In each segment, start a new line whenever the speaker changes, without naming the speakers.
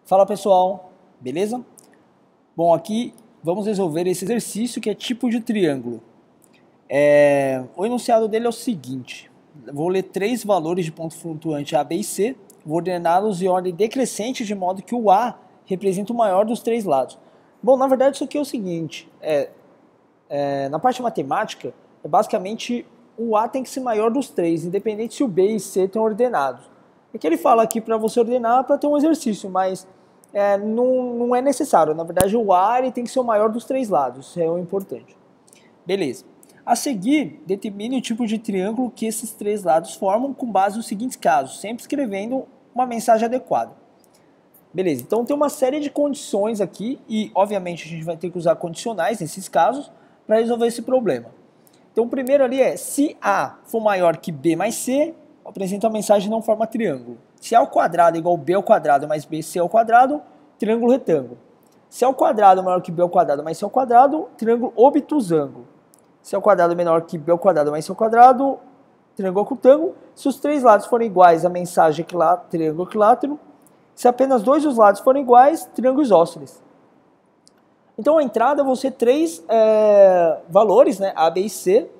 Fala pessoal, beleza? Bom, aqui vamos resolver esse exercício que é tipo de triângulo. O enunciado dele é o seguinte: vou ler três valores de ponto flutuante A, B e C, vou ordená-los em ordem decrescente de modo que o A representa o maior dos três lados. Bom, na verdade isso aqui é o seguinte, na parte matemática, basicamente o A tem que ser maior dos três, independente se o B e C estão ordenados. É que ele fala aqui para você ordenar para ter um exercício, mas não é necessário. Na verdade, o A ele tem que ser o maior dos três lados, isso é o importante. Beleza. A seguir, determine o tipo de triângulo que esses três lados formam com base nos seguintes casos, sempre escrevendo uma mensagem adequada. Beleza, então tem uma série de condições aqui e, obviamente, a gente vai ter que usar condicionais nesses casos para resolver esse problema. Então, o primeiro ali é, se A for maior que B mais C, apresenta a mensagem não forma triângulo. Se A ao quadrado é igual a B ao quadrado mais BC ao quadrado, triângulo retângulo. Se A ao quadrado é maior que B ao quadrado mais C ao quadrado, triângulo obtusângulo. Se A ao quadrado é menor que B ao quadrado mais C ao quadrado, triângulo ocutângulo. Se os três lados forem iguais, a mensagem é triângulo equilátero. Se apenas dois dos lados forem iguais, triângulo isósceles. Então a entrada vão ser três valores, né, A, B e C,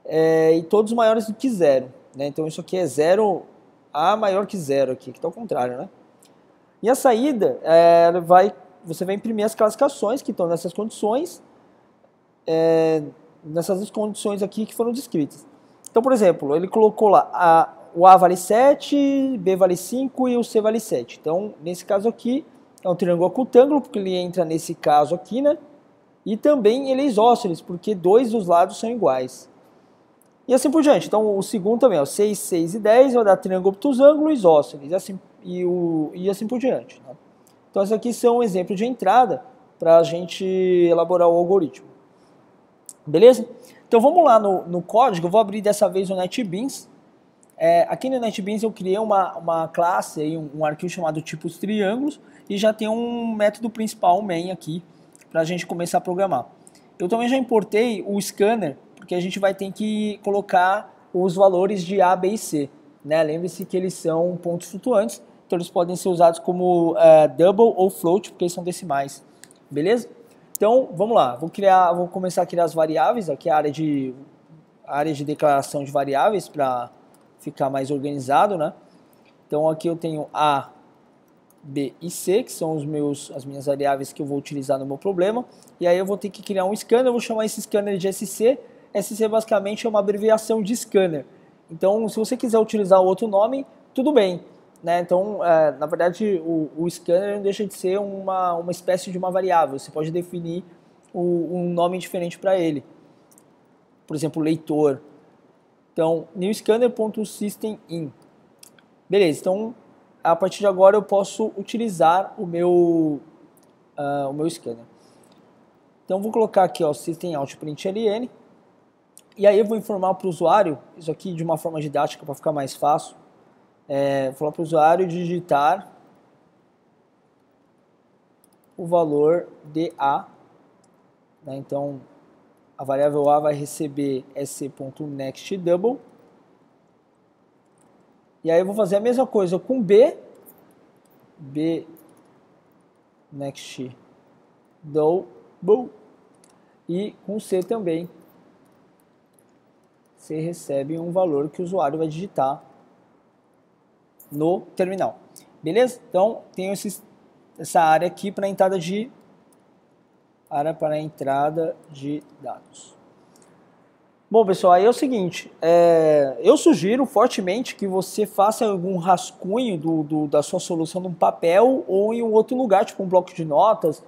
e todos maiores do que zero. Né? Então isso aqui é zero, A maior que zero aqui, que está ao contrário. Né? E a saída, você vai imprimir as classificações que estão nessas condições, nessas condições aqui que foram descritas. Então, por exemplo, ele colocou lá, o A vale 7, B vale 5 e o C vale 7. Então, nesse caso aqui, é um triângulo ocutângulo, porque ele entra nesse caso aqui, né? E também ele é isósceles, porque dois dos lados são iguais. E assim por diante. Então, o segundo também, ó, 6, 6 e 10 vai dar triângulo obtusângulo e isósceles, e assim por diante. Né? Então, esses aqui são um exemplo de entrada para a gente elaborar o algoritmo. Beleza? Então, vamos lá no código. Eu vou abrir dessa vez o NetBeans. Aqui no NetBeans eu criei uma classe, aí, um arquivo chamado tipos triângulos, e já tem um método principal, um main aqui, para a gente começar a programar. Eu também já importei o scanner, porque a gente vai ter que colocar os valores de A, B e C. Né? Lembre-se que eles são pontos flutuantes, então eles podem ser usados como double ou float, porque eles são decimais. Beleza? Então, vamos lá. Vou começar a criar as variáveis, aqui a área de declaração de variáveis, para ficar mais organizado. Né? Então, aqui eu tenho A, B e C, que são as minhas variáveis que eu vou utilizar no meu problema. E aí eu vou ter que criar um scanner, eu vou chamar esse scanner de SC. SC basicamente é uma abreviação de scanner. Então, se você quiser utilizar outro nome, tudo bem. Né? Então, na verdade, o scanner não deixa de ser uma espécie de uma variável. Você pode definir um nome diferente para ele. Por exemplo, leitor. Então, newscanner.system_in. Beleza, então a partir de agora eu posso utilizar o meu scanner. Então vou colocar aqui o system_out.println, e aí eu vou informar para o usuário, isso aqui de uma forma didática para ficar mais fácil, vou falar para o usuário digitar o valor de A, né? Então a variável A vai receber sc.nextDouble. E aí eu vou fazer a mesma coisa com B next double, e com C também. Você recebe um valor que o usuário vai digitar no terminal. Beleza? Então, tenho essa área aqui para entrada de dados. Bom, pessoal, aí é o seguinte, eu sugiro fortemente que você faça algum rascunho da sua solução num papel ou em um outro lugar, tipo um bloco de notas,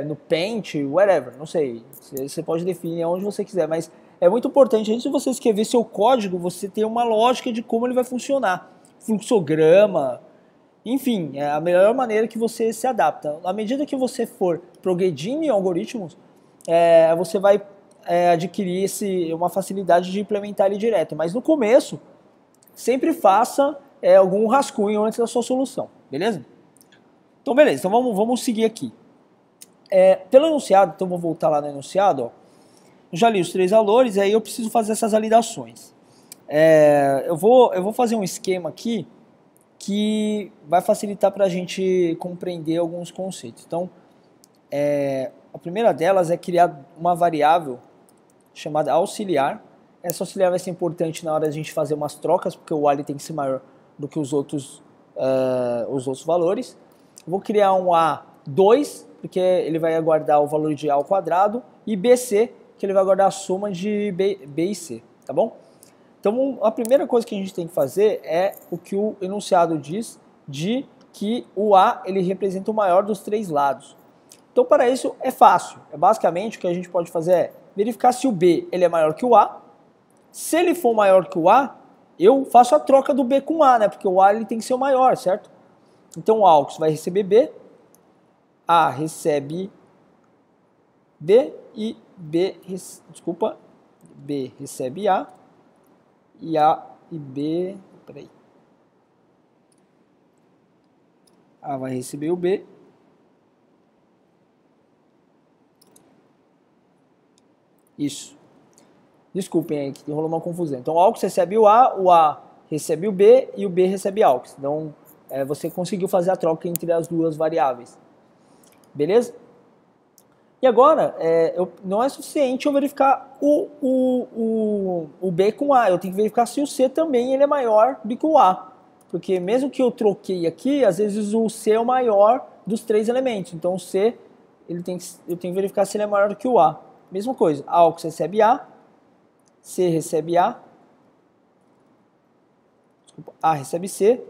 no Paint, whatever, não sei. Você pode definir onde você quiser, mas é muito importante, antes de você escrever seu código, você ter uma lógica de como ele vai funcionar. Fluxograma, enfim, é a melhor maneira que você se adapta. À medida que você for progredindo em algoritmos, você vai adquirir uma facilidade de implementar ele direto. Mas no começo, sempre faça algum rascunho antes da sua solução, beleza? Então, beleza. Então, vamos seguir aqui. Pelo enunciado, então vou voltar lá no enunciado. Ó. Eu já li os três valores, aí eu preciso fazer essas validações. Eu vou fazer um esquema aqui que vai facilitar para a gente compreender alguns conceitos. Então, a primeira delas é criar uma variável chamada auxiliar. Essa auxiliar vai ser importante na hora de a gente fazer umas trocas, porque o A tem que ser maior do que os outros valores. Vou criar um A2, porque ele vai guardar o valor de A ao quadrado, e BC, que ele vai guardar a soma de B e C, tá bom? Então, a primeira coisa que a gente tem que fazer é o que o enunciado diz, de que o A ele representa o maior dos três lados. Então, para isso é fácil. Basicamente, o que a gente pode fazer é verificar se o B ele é maior que o A. Se ele for maior que o A, eu faço a troca do B com o A, né? Porque o A ele tem que ser o maior, certo? Então, o AUX vai receber B, A recebe B e B recebe A. E A e B, peraí, A vai receber o B, isso, desculpem aí que rolou uma confusão. Então o AUX recebe o A recebe o B e o B recebe AUX. Então você conseguiu fazer a troca entre as duas variáveis, beleza? E agora, não é suficiente eu verificar o B com A, eu tenho que verificar se o C também ele é maior do que o A. Porque mesmo que eu troquei aqui, às vezes o C é o maior dos três elementos. Então o C, eu tenho que verificar se ele é maior do que o A. Mesma coisa, AUX recebe A, C recebe A, A recebe C,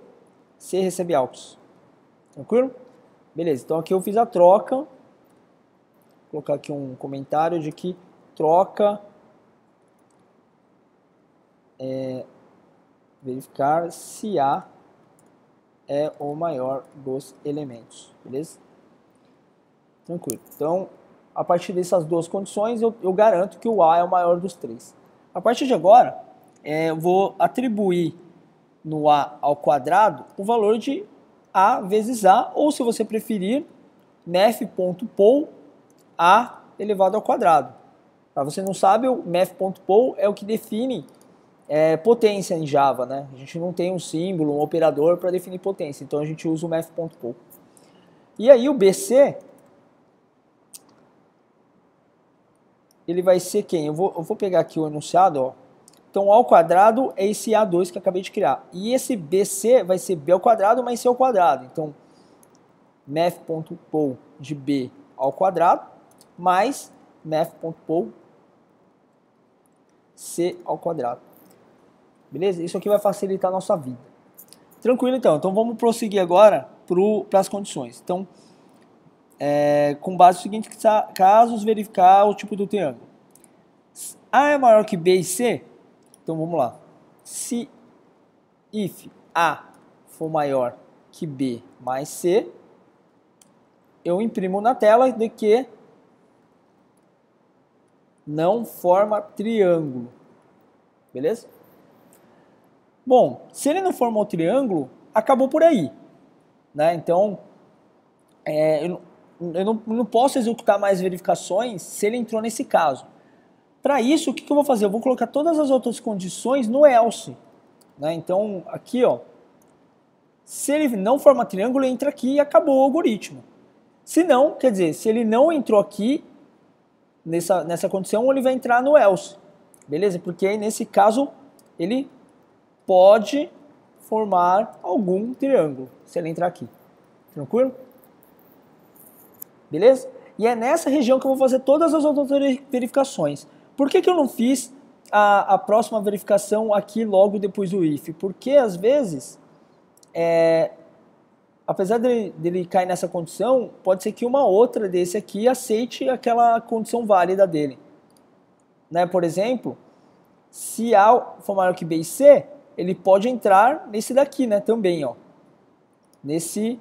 C recebe AUX. Tranquilo? Beleza, então aqui eu fiz a troca. Vou colocar aqui um comentário de que troca verificar se A é o maior dos elementos, beleza? Tranquilo. Então, a partir dessas duas condições, eu garanto que o A é o maior dos três. A partir de agora, eu vou atribuir no A ao quadrado o valor de A vezes A, ou se você preferir, math.pol A elevado ao quadrado. Para você não sabe, o math.pol é o que define potência em Java, né? A gente não tem um símbolo, um operador para definir potência, então a gente usa o math.pol. E aí o BC, ele vai ser quem? Eu vou pegar aqui o enunciado, ó. Então, A ao quadrado é esse A2 que eu acabei de criar. E esse BC vai ser B ao quadrado mais C ao quadrado. Então, math.pol de B ao quadrado mais math.pol C ao quadrado. Beleza? Isso aqui vai facilitar a nossa vida. Tranquilo, então. Então, vamos prosseguir agora para as condições. Então, com base no seguinte casos, verificar o tipo do triângulo. A é maior que B e C, então vamos lá. Se if A for maior que B mais C, eu imprimo na tela de que não forma triângulo. Beleza? Bom, se ele não formou triângulo, acabou por aí, né? Então, eu não posso executar mais verificações se ele entrou nesse caso. Para isso, o que eu vou fazer? Eu vou colocar todas as outras condições no else, né? Então, aqui, ó, se ele não forma triângulo, entra aqui e acabou o algoritmo. Se não, quer dizer, se ele não entrou aqui, nessa condição, ele vai entrar no else, beleza? Porque aí, nesse caso, ele pode formar algum triângulo, se ele entrar aqui. Tranquilo? Beleza? E é nessa região que eu vou fazer todas as outras verificações. Por que eu não fiz a próxima verificação aqui logo depois do if? Porque às vezes, apesar dele cair nessa condição, pode ser que uma outra desse aqui aceite aquela condição válida dele. Né? Por exemplo, se A for maior que B e C, ele pode entrar nesse daqui, né? Também, ó. Nesse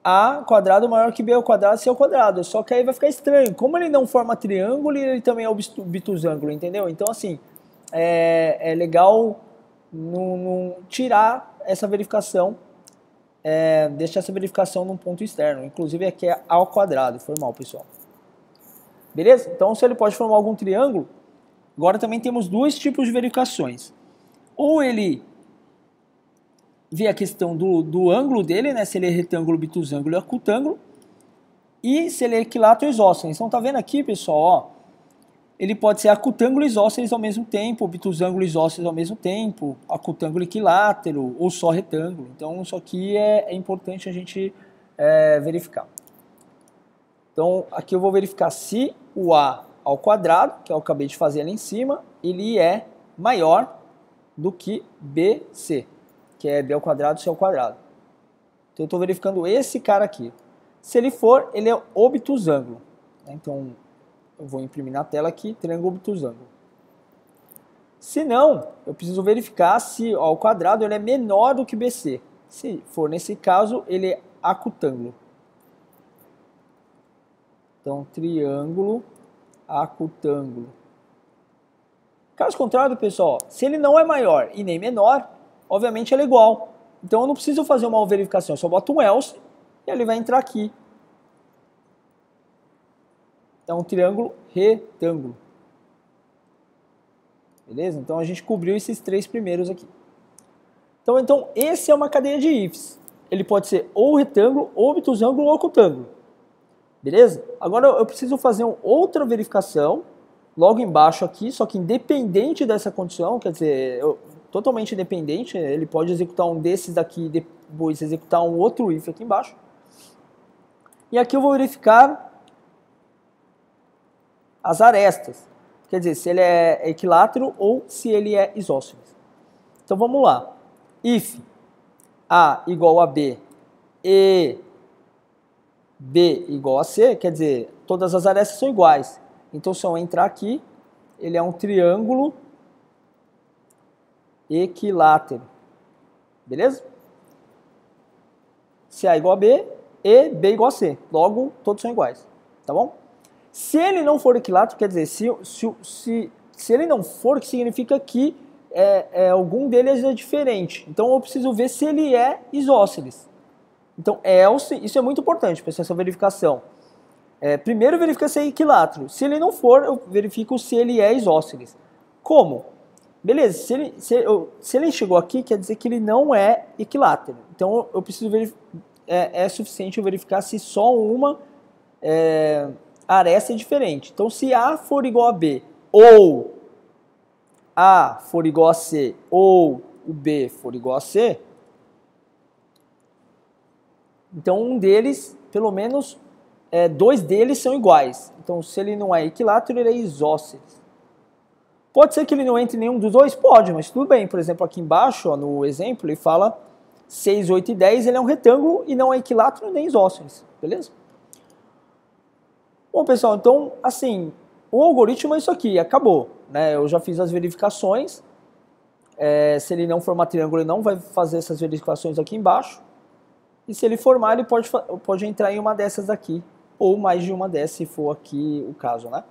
A quadrado maior que B ao quadrado, C ao quadrado. Só que aí vai ficar estranho. Como ele não forma triângulo, ele também é obtusângulo, entendeu? Então, assim, é legal não tirar essa verificação, deixar essa verificação num ponto externo. Inclusive, aqui é A ao quadrado. Foi mal, pessoal. Beleza? Então, se ele pode formar algum triângulo, agora também temos dois tipos de verificações. Ou ele ver a questão do ângulo dele, né? Se ele é retângulo, obtusângulo e acutângulo. E se ele é equilátero ou isósceles. Então tá vendo aqui, pessoal, ó, ele pode ser acutângulo e isósceles ao mesmo tempo, obtusângulo e isósceles ao mesmo tempo, acutângulo e equilátero ou só retângulo. Então isso aqui é importante a gente verificar. Então aqui eu vou verificar se o A ao quadrado, que eu acabei de fazer ali em cima, ele é maior do que BC, que é B ao quadrado, C ao quadrado. Então eu estou verificando esse cara aqui. Se ele for, ele é obtusângulo. Então eu vou imprimir na tela aqui, triângulo obtusângulo. Se não, eu preciso verificar se ao quadrado ele é menor do que BC. Se for nesse caso, ele é acutângulo. Então, triângulo acutângulo. Caso contrário, pessoal, se ele não é maior e nem menor, obviamente ele é igual. Então eu não preciso fazer uma verificação, eu só boto um else e ele vai entrar aqui. É um triângulo retângulo. Beleza? Então a gente cobriu esses três primeiros aqui. Então esse é uma cadeia de ifs. Ele pode ser ou retângulo, ou obtusângulo, ou acutângulo. Beleza? Agora eu preciso fazer outra verificação, logo embaixo aqui, só que independente dessa condição, quer dizer, totalmente independente, ele pode executar um desses daqui e depois executar um outro if aqui embaixo. E aqui eu vou verificar as arestas, quer dizer, se ele é equilátero ou se ele é isósceles. Então vamos lá. If A igual a B e B igual a C, quer dizer, todas as arestas são iguais. Então se eu entrar aqui, ele é um triângulo equilátero. Beleza? Se A igual a B e B igual a C. Logo, todos são iguais. Tá bom? Se ele não for equilátero, quer dizer, se ele não for, que significa que algum deles é diferente. Então eu preciso ver se ele é isósceles. Então, else, isso é muito importante, pessoal, essa verificação. Primeiro verifica se é equilátero. Se ele não for, eu verifico se ele é isósceles. Como? Beleza, se ele chegou aqui, quer dizer que ele não é equilátero. Então eu preciso verificar, é suficiente eu verificar se só uma aresta é diferente. Então se A for igual a B, ou A for igual a C, ou o B for igual a C, então um deles, pelo menos, dois deles são iguais. Então se ele não é equilátero, ele é isósceles. Pode ser que ele não entre em nenhum dos dois? Pode, mas tudo bem. Por exemplo, aqui embaixo, ó, no exemplo, ele fala 6, 8 e 10, ele é um retângulo e não é equilátero nem isósceles. Beleza? Bom, pessoal, então, assim, o algoritmo é isso aqui, acabou. Né? Eu já fiz as verificações. Se ele não formar triângulo, ele não vai fazer essas verificações aqui embaixo. E se ele formar, ele pode entrar em uma dessas aqui, ou mais de uma dessas, se for aqui o caso, né?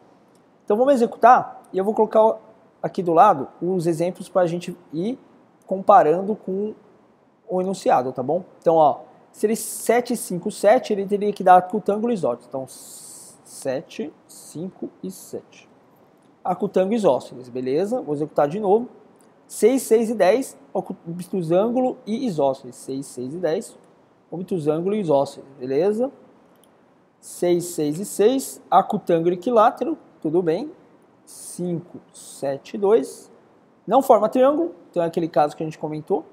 Então vamos executar, e eu vou colocar aqui do lado os exemplos para a gente ir comparando com o enunciado, tá bom? Então, ó, se ele 7, 5, 7, ele teria que dar acutângulo isósceles. Então, 7, 5 e 7. Acutângulo isósceles, beleza? Vou executar de novo. 6, 6 e 10, obtusângulo e isósceles. 6, 6 e 10, obtusângulo e isósceles, beleza? 6, 6 e 6, acutângulo e equilátero, tudo bem. 5, 7 e 2, não forma triângulo, então é aquele caso que a gente comentou.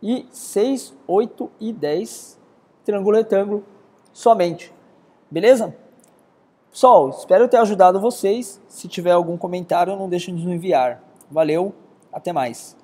E 6, 8 e 10, triângulo retângulo somente, beleza? Pessoal, espero ter ajudado vocês. Se tiver algum comentário, não deixem de nos enviar. Valeu, até mais.